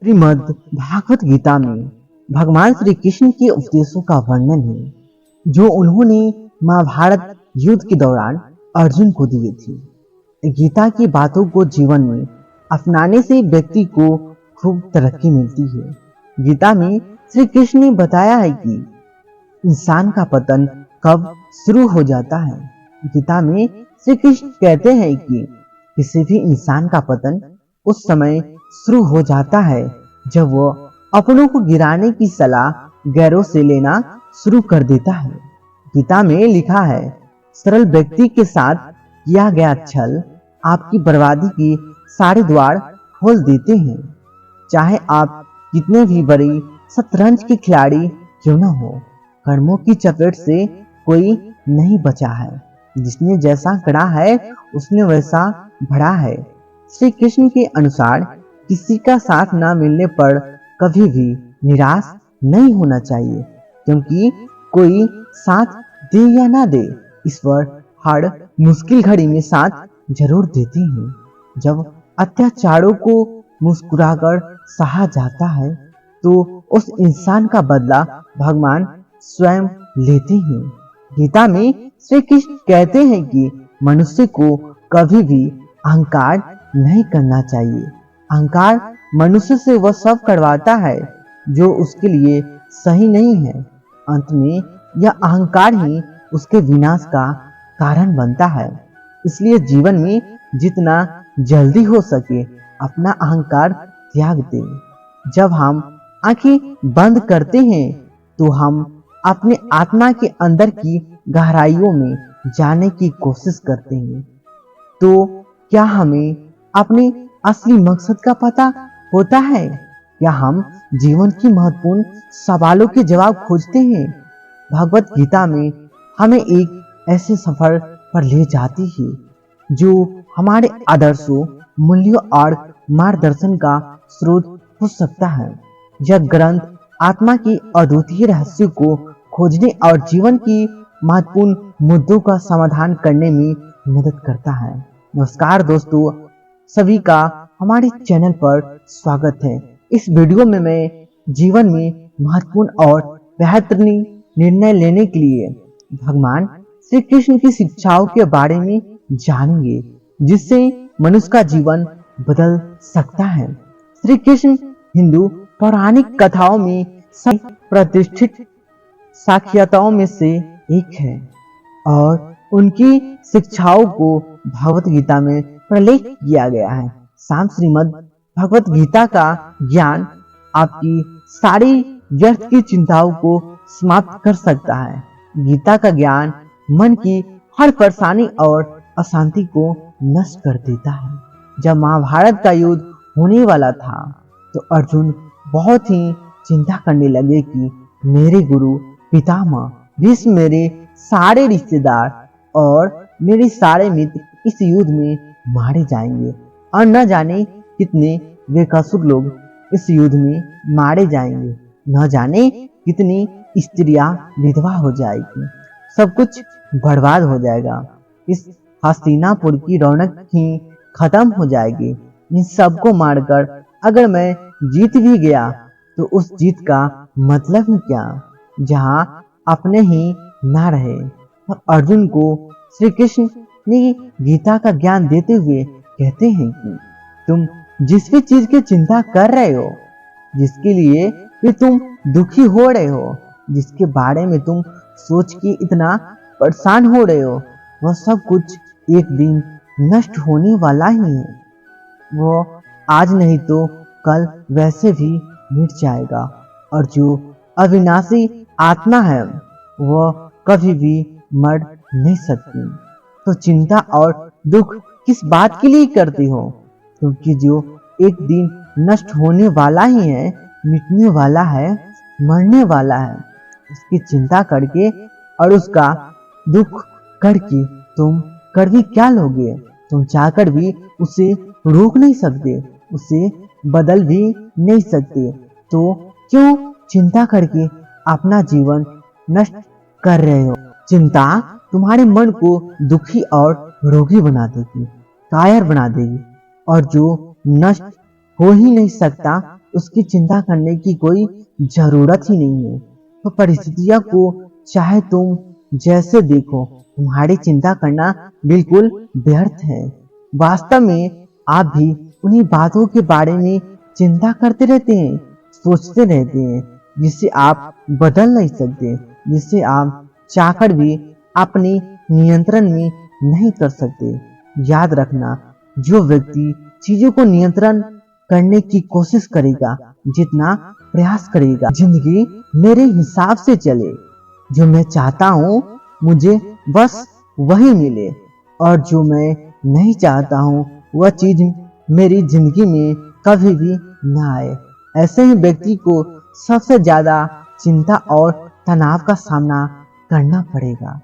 श्रीमद् भागवत गीता में भगवान श्री कृष्ण के उपदेशों का वर्णन है जो उन्होंने महाभारत युद्ध के दौरान अर्जुन को दिए थे। गीता की बातों को जीवन में अपनाने से व्यक्ति को खूब तरक्की मिलती है। गीता में श्री कृष्ण ने बताया है कि इंसान का पतन कब शुरू हो जाता है। गीता में श्री कृष्ण कहते हैं कि किसी भी इंसान का पतन उस समय शुरू हो जाता है जब वो अपनों को गिराने की सलाह गैरों से लेना शुरू कर देता है। गीता में लिखा है, सरल व्यक्ति के साथ किया गया छल आपकी बर्बादी के सारे द्वार खोल देते हैं। चाहे आप कितने भी बड़े शतरंज के खिलाड़ी क्यों न हो, कर्मों की चपेट से कोई नहीं बचा है। जिसने जैसा करा है उसने वैसा भरा है। श्री कृष्ण के अनुसार किसी का साथ ना मिलने पर कभी भी निराश नहीं होना चाहिए, क्योंकि कोई साथ दे या ना दे, ईश्वर हर मुश्किल घड़ी में साथ जरूर देते हैं। जब अत्याचारों को मुस्कुराकर सहा जाता है तो उस इंसान का बदला भगवान स्वयं लेते हैं। गीता में श्री कृष्ण कहते हैं कि मनुष्य को कभी भी अहंकार नहीं करना चाहिए। अहंकार मनुष्य से वह सब करवाता है जो उसके लिए सही नहीं है। अंत में यह अहंकार ही उसके विनाश का कारण बनता है। इसलिए जीवन में जितना जल्दी हो सके अपना अहंकार त्याग दें। जब हम आंखें बंद करते हैं तो हम अपने आत्मा के अंदर की गहराइयों में जाने की कोशिश करते हैं। तो क्या हमें अपने असली मकसद का पता होता है? क्या हम जीवन की महत्वपूर्ण सवालों के जवाब खोजते हैं? भगवत गीता में हमें एक ऐसे सफर पर ले जाती है जो हमारे आदर्शों, मूल्यों और मार्गदर्शन का स्रोत हो सकता है। यह ग्रंथ आत्मा की अद्वितीय रहस्य को खोजने और जीवन की महत्वपूर्ण मुद्दों का समाधान करने में मदद करता है। नमस्कार दोस्तों, सभी का हमारे चैनल पर स्वागत है। इस वीडियो में मैं जीवन में महत्वपूर्ण और बेहतरीन निर्णय लेने के लिए भगवान श्री कृष्ण की शिक्षाओं के बारे में जानेंगे, जिससे मनुष्य का जीवन बदल सकता है। श्री कृष्ण हिंदू पौराणिक कथाओं में सबसे प्रतिष्ठित शाक्यताओं में से एक है और उनकी शिक्षाओं को भगवत गीता में प्रलेख किया गया है। साम श्रीमद् भगवत गीता का ज्ञान आपकी सारी व्यर्थ की चिंताओं को समाप्त कर सकता है। गीता का ज्ञान मन की हर परेशानी और अशांति को नष्ट कर देता है। जब महाभारत का युद्ध होने वाला था तो अर्जुन बहुत ही चिंता करने लगे कि मेरे गुरु पितामह भीष्म, मेरे सारे रिश्तेदार और मेरे सारे मित्र इस युद्ध में मारे जाएंगे और न जाने कितने बेकसूर लोग इस युद्ध में मारे जाएंगे। न जाने कितनी स्त्रियां विधवा हो जाएगी, सब कुछ बर्बाद हो जाएगा। इस हस्तिनापुर की रौनक ही खत्म हो जाएगी। इन सबको मारकर अगर मैं जीत भी गया तो उस जीत का मतलब ही क्या, जहां अपने ही ना रहे। अर्जुन को श्री कृष्ण ने गीता का ज्ञान देते हुए कहते हैं कि तुम जिस भी चीज की चिंता कर रहे हो, जिसके लिए भी तुम दुखी हो रहे हो, जिसके बारे में तुम सोच के इतना परेशान हो रहे हो, वह सब कुछ एक दिन नष्ट होने वाला ही है। वो आज नहीं तो कल वैसे भी मिट जाएगा और जो अविनाशी आत्मा है वह कभी भी मर नहीं सकती। तो चिंता और दुख किस बात के लिए करती हो? क्योंकि जो एक दिन नष्ट होने वाला ही है, मिटने वाला है, मरने वाला है, उसकी चिंता करके और उसका दुख करके तुम कर भी क्या लोगे? तुम चाहकर भी उसे रोक नहीं सकते, उसे बदल भी नहीं सकते। तो क्यों चिंता करके अपना जीवन नष्ट कर रहे हो? चिंता तुम्हारे मन को दुखी और रोगी बना देगी, कायर बना देगी, और जो नष्ट हो ही नहीं सकता उसकी चिंता करने की कोई जरूरत ही नहीं है। तो परिस्थितियों को चाहे तुम जैसे देखो, तुम्हारी चिंता करना बिल्कुल व्यर्थ है। वास्तव में आप भी उन्हीं बातों के बारे में चिंता करते रहते हैं, सोचते रहते हैं, जिसे आप बदल नहीं सकते, जिसे आप चाहकर भी अपने नियंत्रण में नहीं कर सकते। याद रखना, जो व्यक्ति चीजों को नियंत्रण करने की कोशिश करेगा, जितना प्रयास करेगा, जिंदगी मेरे हिसाब से चले, जो मैं चाहता हूँ मुझे बस वही मिले, और जो मैं नहीं चाहता हूँ वह चीज मेरी जिंदगी में कभी भी न आए, ऐसे ही व्यक्ति को सबसे ज्यादा चिंता और तनाव का सामना करना पड़ेगा।